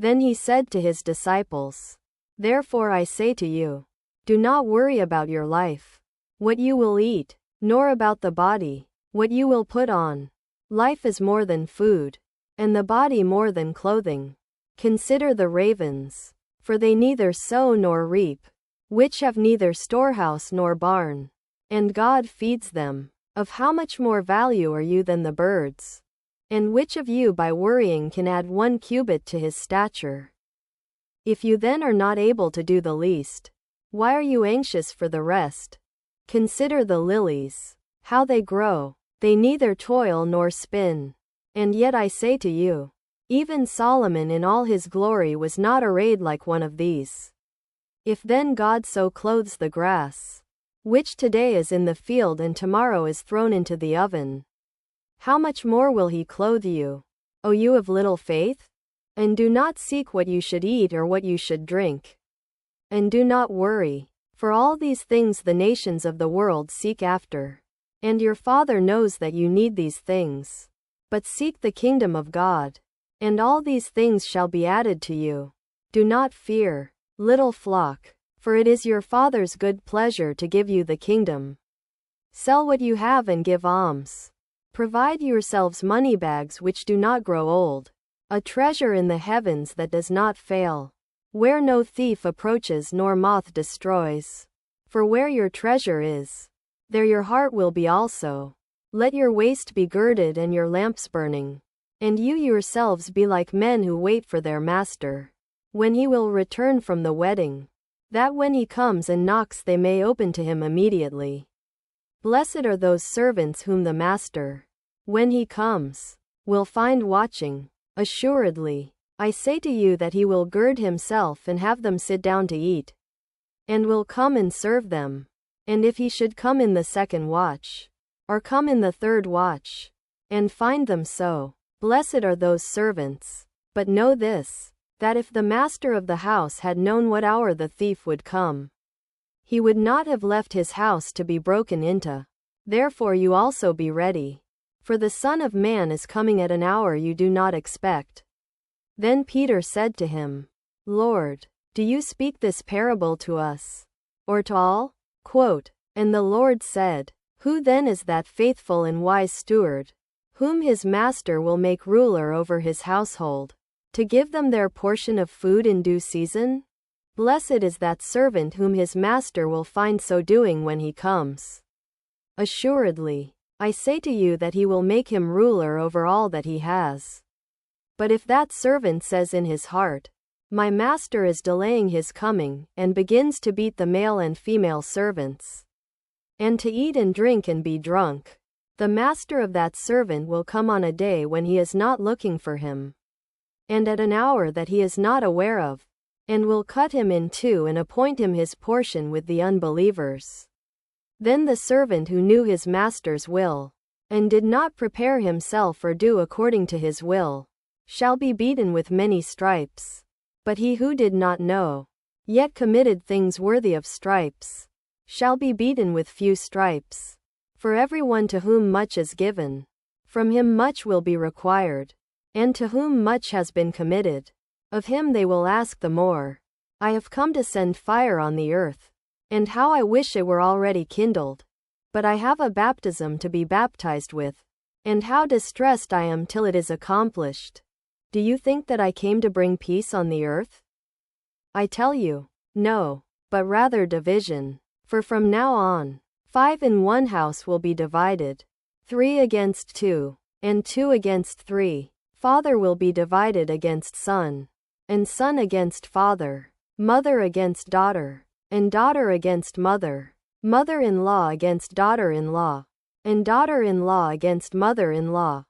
Then he said to his disciples, "Therefore I say to you, do not worry about your life, what you will eat, nor about the body, what you will put on. Life is more than food, and the body more than clothing. Consider the ravens, for they neither sow nor reap, which have neither storehouse nor barn, and God feeds them. Of how much more value are you than the birds? And which of you by worrying can add 1 cubit to his stature? If you then are not able to do the least, why are you anxious for the rest? Consider the lilies, how they grow. They neither toil nor spin. And yet I say to you, even Solomon in all his glory was not arrayed like one of these. If then God so clothes the grass, which today is in the field and tomorrow is thrown into the oven, how much more will he clothe you, O you of little faith? And do not seek what you should eat or what you should drink. And do not worry, for all these things the nations of the world seek after. And your Father knows that you need these things. But seek the kingdom of God, and all these things shall be added to you. Do not fear, little flock, for it is your Father's good pleasure to give you the kingdom. Sell what you have and give alms. Provide yourselves money bags which do not grow old, a treasure in the heavens that does not fail, where no thief approaches nor moth destroys. For where your treasure is, there your heart will be also. Let your waist be girded and your lamps burning, and you yourselves be like men who wait for their master, when he will return from the wedding, that when he comes and knocks they may open to him immediately. Blessed are those servants whom the master, when he comes, will find watching. Assuredly, I say to you that he will gird himself and have them sit down to eat, and will come and serve them. And if he should come in the 2nd watch, or come in the 3rd watch, and find them so, blessed are those servants. But know this, that if the master of the house had known what hour the thief would come, he would not have left his house to be broken into. Therefore you also be ready, for the Son of Man is coming at an hour you do not expect. Then Peter said to him, Lord, do you speak this parable to us, or to all? And the Lord said, Who then is that faithful and wise steward, whom his master will make ruler over his household, to give them their portion of food in due season? Blessed is that servant whom his master will find so doing when he comes. Assuredly, I say to you that he will make him ruler over all that he has. But if that servant says in his heart, My master is delaying his coming, and begins to beat the male and female servants, and to eat and drink and be drunk, the master of that servant will come on a day when he is not looking for him, and at an hour that he is not aware of, and will cut him in two and appoint him his portion with the unbelievers. Then the servant who knew his master's will, and did not prepare himself or do according to his will, shall be beaten with many stripes. But he who did not know, yet committed things worthy of stripes, shall be beaten with few stripes. For everyone to whom much is given, from him much will be required, and to whom much has been committed, of him they will ask the more. I have come to send fire on the earth, and how I wish it were already kindled. But I have a baptism to be baptized with, and how distressed I am till it is accomplished. Do you think that I came to bring peace on the earth? I tell you, no, but rather division. For from now on, 5 in one house will be divided, 3 against 2, and 2 against 3. Father will be divided against son, and son against father, mother against daughter, and daughter against mother, mother-in-law against daughter-in-law, and daughter-in-law against mother-in-law.